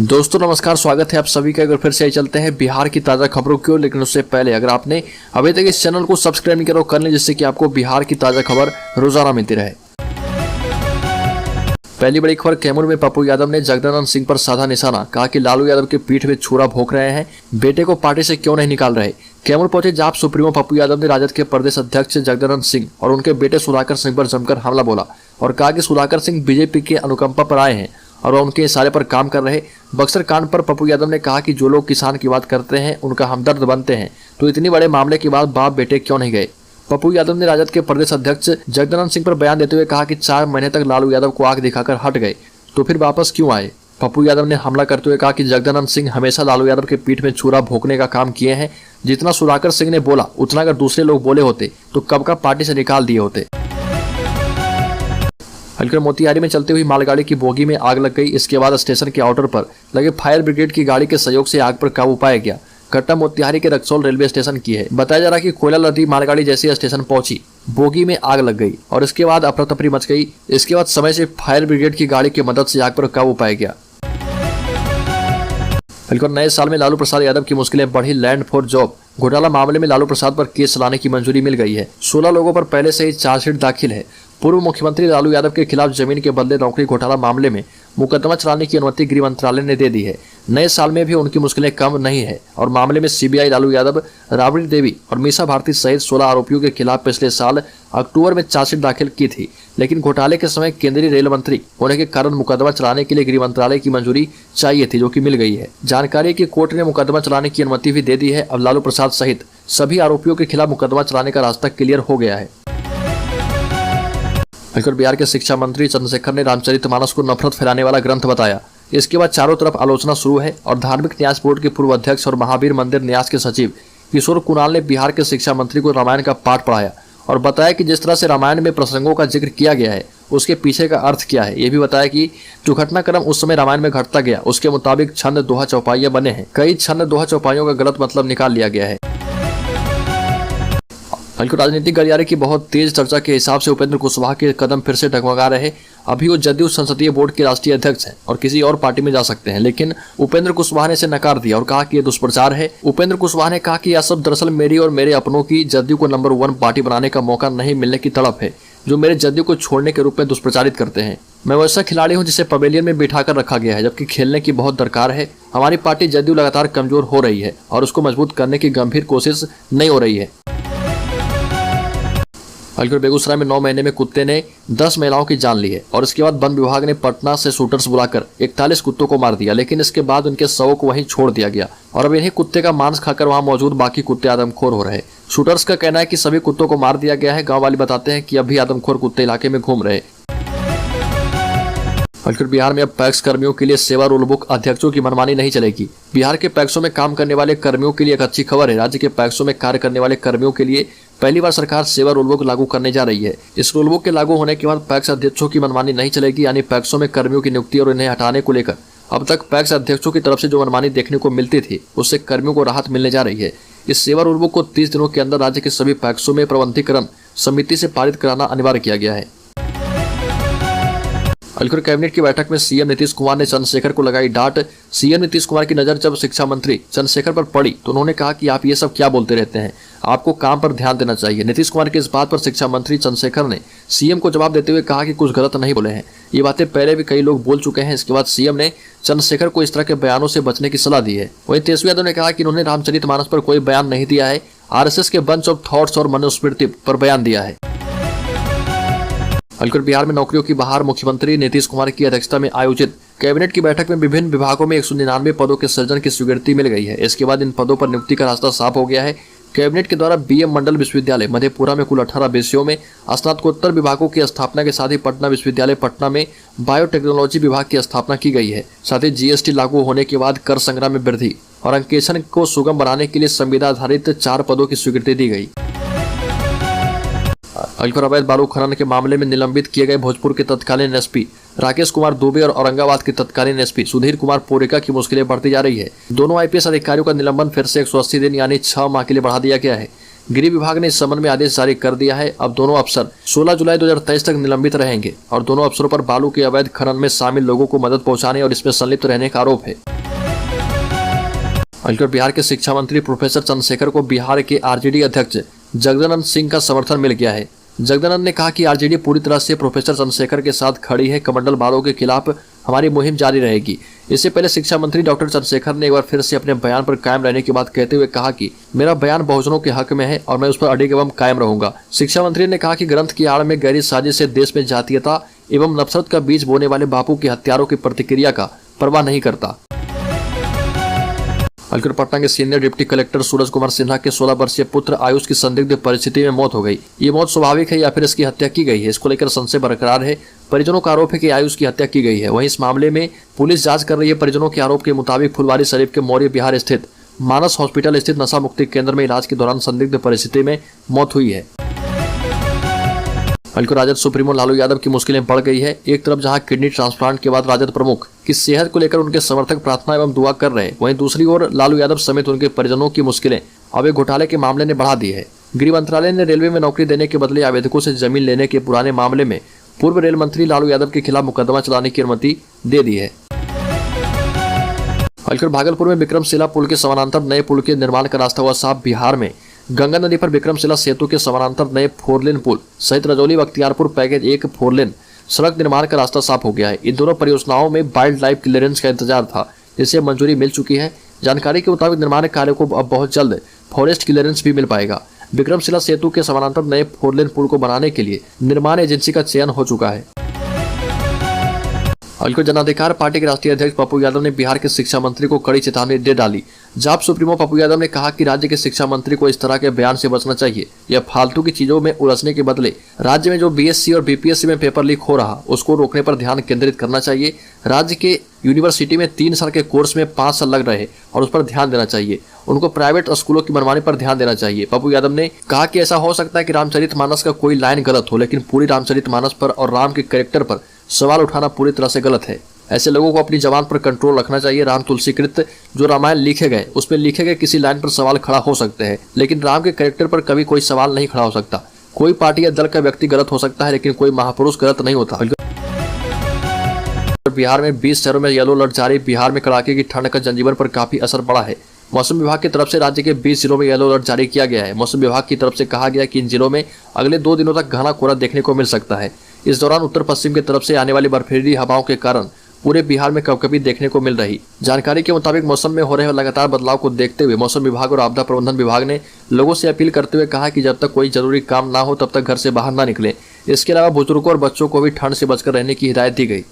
दोस्तों नमस्कार, स्वागत है आप सभी का। अगर फिर से चलते हैं बिहार की ताज़ा खबरों की ओर, लेकिन उससे पहले अगर आपने अभी तक इस चैनल को सब्सक्राइब नहीं करो कर लें, जिससे कि आपको बिहार की ताज़ा खबर रोजाना मिलती रहे। पहली बड़ी खबर, कैमूर में पप्पू यादव ने जगदानंद सिंह पर साधा निशाना, कहा कि लालू यादव के पीठ में छुरा भोंक रहे हैं, बेटे को पार्टी से क्यों नहीं निकाल रहे। कैमूर पहुंचे जाप सुप्रीमो पप्पू यादव ने राजद के प्रदेश अध्यक्ष जगदानंद सिंह और उनके बेटे सुधाकर सिंह पर जमकर हमला बोला और कहा कि सुधाकर सिंह बीजेपी के अनुकंपा पर आए हैं और उनके इशारे पर काम कर रहे। बक्सर कांड पर पप्पू यादव ने कहा कि जो लोग किसान की बात करते हैं उनका हमदर्द बनते हैं, तो इतनी बड़े मामले के बाद बाप बेटे क्यों नहीं गए। पप्पू यादव ने राजद के प्रदेश अध्यक्ष जगदानंद सिंह पर बयान देते हुए कहा कि 4 महीने तक लालू यादव को आंख दिखाकर हट गए, तो फिर वापस क्यों आए। पप्पू यादव ने हमला करते हुए कहा कि जगदानंद सिंह हमेशा लालू यादव के पीठ में छुरा भोंकने का काम किए हैं। जितना सुधाकर सिंह ने बोला उतना अगर दूसरे लोग बोले होते तो कब का पार्टी से निकाल दिए होते। हल्कर मोतिहारी में चलती हुई मालगाड़ी की बोगी में आग लग गई। इसके बाद स्टेशन के आउटर पर लगे फायर ब्रिगेड की गाड़ी के सहयोग से आग पर काबू पाया गया। घटना मोतिहारी के रक्सौल रेलवे स्टेशन की है। बताया जा रहा है कि कोयला लदी मालगाड़ी जैसे स्टेशन पहुंची, बोगी में आग लग गई और इसके बाद अफरा तफरी मच गई। इसके बाद समय से फायर ब्रिगेड की गाड़ी की मदद से आग पर काबू पाया गया। हल्कर नए साल में लालू प्रसाद यादव की मुश्किलें बढ़ी। लैंड फॉर जॉब घोटाला मामले में लालू प्रसाद पर केस चलाने की मंजूरी मिल गई है। 16 लोगों पर पहले से ही चार्जशीट दाखिल है। पूर्व मुख्यमंत्री लालू यादव के खिलाफ जमीन के बदले नौकरी घोटाला मामले में मुकदमा चलाने की अनुमति गृह मंत्रालय ने दे दी है। नए साल में भी उनकी मुश्किलें कम नहीं है और मामले में सीबीआई लालू यादव, राबड़ी देवी और मीसा भारती सहित 16 आरोपियों के खिलाफ पिछले साल अक्टूबर में चार्जशीट दाखिल की थी, लेकिन घोटाले के समय केंद्रीय रेल मंत्री होने के कारण मुकदमा चलाने के लिए गृह मंत्रालय की मंजूरी चाहिए थी, जो कि मिल गई है। जानकारी की कोर्ट ने मुकदमा चलाने की अनुमति भी दे दी है। अब लालू प्रसाद सहित सभी आरोपियों के खिलाफ मुकदमा चलाने का रास्ता क्लियर हो गया है। बिहार के शिक्षा मंत्री चंद्रशेखर ने रामचरितमानस को नफरत फैलाने वाला ग्रंथ बताया। इसके बाद चारों तरफ आलोचना शुरू है और धार्मिक न्यास बोर्ड के पूर्व अध्यक्ष और महावीर मंदिर न्यास के सचिव किशोर कुणाल ने बिहार के शिक्षा मंत्री को रामायण का पाठ पढ़ाया और बताया कि जिस तरह से रामायण में प्रसंगों का जिक्र किया गया है उसके पीछे का अर्थ क्या है। ये भी बताया कि जो घटनाक्रम उस समय रामायण में घटता गया उसके मुताबिक छंद दोहा चौपाइयां बने हैं। कई छंद दोहा चौपाइयों का गलत मतलब निकाल लिया गया है। हल्की राजनीतिक गलियारे की बहुत तेज चर्चा के हिसाब से उपेंद्र कुशवाहा के कदम फिर से डगमगा रहे। अभी वो जदयू संसदीय बोर्ड के राष्ट्रीय अध्यक्ष हैं और किसी और पार्टी में जा सकते हैं, लेकिन उपेंद्र कुशवाहा ने इसे नकार दिया और कहा कि यह दुष्प्रचार है। उपेंद्र कुशवाहा ने कहा कि यह सब दरअसल मेरी और मेरे अपनों की जदयू को नंबर 1 पार्टी बनाने का मौका नहीं मिलने की तड़प है, जो मेरे जदयू को छोड़ने के रूप में दुष्प्रचारित करते हैं। मैं वैसा खिलाड़ी हूं जिसे पवेलियन में बिठाकर रखा गया है, जबकि खेलने की बहुत दरकार है। हमारी पार्टी जदयू लगातार कमजोर हो रही है और उसको मजबूत करने की गंभीर कोशिश नहीं हो रही है। हल्कर बेगूसराय में 9 महीने में कुत्ते ने 10 महिलाओं की जान ली है और इसके बाद वन विभाग ने पटना से शूटर्स बुलाकर 41 कुत्तों को मार दिया, लेकिन इसके बाद उनके शवों को वहीं छोड़ दिया गया और अब इन्हीं कुत्ते का मांस खाकर वहां मौजूद बाकी कुत्ते आदमखोर हो रहे। शूटर्स का कहना है कि सभी कुत्तों को मार दिया गया है। गाँव वाले बताते हैं कि अब भी आदमखोर कुत्ते इलाके में घूम रहे। हल्कर बिहार में अब पैक्स कर्मियों के लिए सेवा रूल बुक अध्यक्षों की मनमानी नहीं चलेगी। बिहार के पैक्सों में काम करने वाले कर्मियों के लिए एक अच्छी खबर है। राज्य के पैक्सों में कार्य करने वाले कर्मियों के लिए पहली बार सरकार सेवा रूल बुक लागू करने जा रही है। इस रूल बुक के लागू होने के बाद पैक्स अध्यक्षों की मनमानी नहीं चलेगी, यानी पैक्सों में कर्मियों की नियुक्ति और इन्हें हटाने को लेकर अब तक पैक्स अध्यक्षों की तरफ से जो मनमानी देखने को मिलती थी उससे कर्मियों को राहत मिलने जा रही है। इस सेवा रूल बुक को 30 दिनों के अंदर राज्य के सभी पैक्सों में प्रबंधीकरण समिति से पारित कराना अनिवार्य किया गया है। अलखुर कैबिनेट की बैठक में सीएम नीतीश कुमार ने चंद्रशेखर को लगाई डांट। सीएम नीतीश कुमार की नजर जब शिक्षा मंत्री चंद्रशेखर पर पड़ी तो उन्होंने कहा कि आप ये सब क्या बोलते रहते हैं, आपको काम पर ध्यान देना चाहिए। नीतीश कुमार की इस बात पर शिक्षा मंत्री चंद्रशेखर ने सीएम को जवाब देते हुए कहा कि कुछ गलत नहीं बोले हैं, ये बातें पहले भी कई लोग बोल चुके हैं। इसके बाद सीएम ने चंद्रशेखर को इस तरह के बयानों से बचने की सलाह दी है। वहीं तेजस्वी यादव ने कहा कि उन्होंने रामचरितमानस पर कोई बयान नहीं दिया है, आरएसएस के बंच ऑफ थॉट्स और मनुस्मृति पर बयान दिया है। हल्कर बिहार में नौकरियों की बहार। मुख्यमंत्री नीतीश कुमार की अध्यक्षता में आयोजित कैबिनेट की बैठक में विभिन्न विभागों में 199 पदों के सृजन की स्वीकृति मिल गई है। इसके बाद इन पदों पर नियुक्ति का रास्ता साफ हो गया है। कैबिनेट के द्वारा बीएम मंडल विश्वविद्यालय मधेपुरा में कुल 18 विषयों में स्नातकोत्तर विभागों की स्थापना के साथ ही पटना विश्वविद्यालय पटना में बायोटेक्नोलॉजी विभाग की स्थापना की गई है। साथ ही जीएसटी लागू होने के बाद कर संग्रह में वृद्धि और अंकेक्षण को सुगम बनाने के लिए संविदा आधारित 4 पदों की स्वीकृति दी गई। हल्कर अवैध बालू खनन के मामले में निलंबित किए गए भोजपुर के तत्कालीन एसपी राकेश कुमार दुबे और औरंगाबाद के तत्कालीन एसपी सुधीर कुमार पोरिका की मुश्किलें बढ़ती जा रही है। दोनों आईपीएस अधिकारियों का निलंबन फिर से 180 दिन यानी 6 माह के लिए बढ़ा दिया गया है। गृह विभाग ने इस संबंध में आदेश जारी कर दिया है। अब दोनों अफसर 16 जुलाई 2023 तक निलंबित रहेंगे और दोनों अफसरों पर बालू के अवैध खनन में शामिल लोगों को मदद पहुंचाने और इसमें संलिप्त रहने का आरोप है। और बिहार के शिक्षा मंत्री प्रोफेसर चंद्रशेखर को बिहार के आरजेडी अध्यक्ष जगदानंद सिंह का समर्थन मिल गया है। जगदानंद ने कहा कि आरजेडी पूरी तरह से प्रोफेसर चंद्रशेखर के साथ खड़ी है। कमंडलवादों के खिलाफ हमारी मुहिम जारी रहेगी। इससे पहले शिक्षा मंत्री डॉक्टर चंद्रशेखर ने एक बार फिर से अपने बयान पर कायम रहने की बात कहते हुए कहा कि मेरा बयान बहुजनों के हक में है और मैं उस पर अडिग एवं कायम रहूंगा। शिक्षा मंत्री ने कहा कि ग्रंथ की आड़ में गहरी साजिश से देश में जातीयता एवं नफरत का बीज बोने वाले बापू के हत्यारों की प्रतिक्रिया का परवाह नहीं करता। अलकर पटना के senior deputy collector Suraj Kumar Sinha के 16 वर्षीय पुत्र आयुष की संदिग्ध परिस्थिति में मौत हो गई। ये मौत स्वाभाविक है या फिर इसकी हत्या की गई है, इसको लेकर संशय बरकरार है। परिजनों का आरोप है कि आयुष की हत्या की गई है। वहीं इस मामले में पुलिस जांच कर रही है। परिजनों के आरोप के मुताबिक फुलवारी शरीफ के मौर्य बिहार स्थित मानस हॉस्पिटल स्थित नशा मुक्ति केंद्र में इलाज के दौरान संदिग्ध परिस्थिति में मौत हुई है। अलकर राजद सुप्रीमो लालू यादव की मुश्किलें बढ़ गई है। एक तरफ जहां किडनी ट्रांसप्लांट के बाद राजद प्रमुख की सेहत को लेकर उनके समर्थक प्रार्थना एवं दुआ कर रहे हैं, वहीं दूसरी ओर लालू यादव समेत उनके परिजनों की मुश्किलें अब एक घोटाले के मामले ने बढ़ा दी है। गृह मंत्रालय ने रेलवे में नौकरी देने के बदले आवेदकों से जमीन लेने के पुराने मामले में पूर्व रेल मंत्री लालू यादव के खिलाफ मुकदमा चलाने की अनुमति दे दी है। अलकर भागलपुर में विक्रमशिला पुल के समानांतर नए पुल के निर्माण का रास्ता हुआ साफ। बिहार में गंगा नदी पर विक्रमशिला सेतु के समानांतर नए 4 लेन पुल सहित रजौली बख्तियारपुर पैकेज 1 4 लेन सड़क निर्माण का रास्ता साफ हो गया है। इन दोनों परियोजनाओं में वाइल्ड लाइफ क्लियरेंस का इंतजार था, जिसे मंजूरी मिल चुकी है। जानकारी के मुताबिक निर्माण कार्य को अब बहुत जल्द फॉरेस्ट क्लियरेंस भी मिल पाएगा। विक्रमशिला सेतु के समानांतर नए 4 लेन पुल को बनाने के लिए निर्माण एजेंसी का चयन हो चुका है। अलकर जन अधिकार पार्टी के राष्ट्रीय अध्यक्ष पप्पू यादव ने बिहार के शिक्षा मंत्री को कड़ी चेतावनी दे डाली। जाप सुप्रीमो पप्पू यादव ने कहा कि राज्य के शिक्षा मंत्री को इस तरह के बयान से बचना चाहिए। यह फालतू की चीजों में उलझने के बदले राज्य में जो बीएससी और बीपीएससी में पेपर लीक हो रहा, उसको रोकने पर ध्यान केंद्रित करना चाहिए। राज्य के यूनिवर्सिटी में 3 साल के कोर्स में 5 साल लग रहे और उस पर ध्यान देना चाहिए। उनको प्राइवेट स्कूलों की मनमानी पर ध्यान देना चाहिए। पप्पू यादव ने कहा कि ऐसा हो सकता है कि रामचरितमानस का कोई लाइन गलत हो, लेकिन पूरी रामचरितमानस पर और राम के कैरेक्टर पर सवाल उठाना पूरी तरह से गलत है। ऐसे लोगों को अपनी जबान पर कंट्रोल रखना चाहिए। राम तुलसीकृत जो रामायण लिखे गए उसमें लिखे गए किसी लाइन पर सवाल खड़ा हो सकते हैं, लेकिन राम के कैरेक्टर पर कभी कोई सवाल नहीं खड़ा हो सकता। कोई पार्टी या दल का व्यक्ति गलत हो सकता है, लेकिन कोई महापुरुष गलत नहीं होता। बिहार में 20 शहरों में येलो अलर्ट जारी। बिहार में कड़ाके की ठंड का जनजीवन पर काफी असर पड़ा है। मौसम विभाग की तरफ से राज्य के 20 जिलों में येलो अलर्ट जारी किया गया है। मौसम विभाग की तरफ से कहा गया कि इन जिलों में अगले 2 दिनों तक घना कोहरा देखने को मिल सकता है। इस दौरान उत्तर पश्चिम की तरफ से आने वाली बर्फीली हवाओं के कारण पूरे बिहार में कभी-कभी देखने को मिल रही। जानकारी के मुताबिक मौसम में हो रहे लगातार बदलाव को देखते हुए मौसम विभाग और आपदा प्रबंधन विभाग ने लोगों से अपील करते हुए कहा कि जब तक कोई जरूरी काम ना हो तब तक घर से बाहर ना निकलें। इसके अलावा बुजुर्गों और बच्चों को भी ठंड से बचकर रहने की हिदायत दी गई।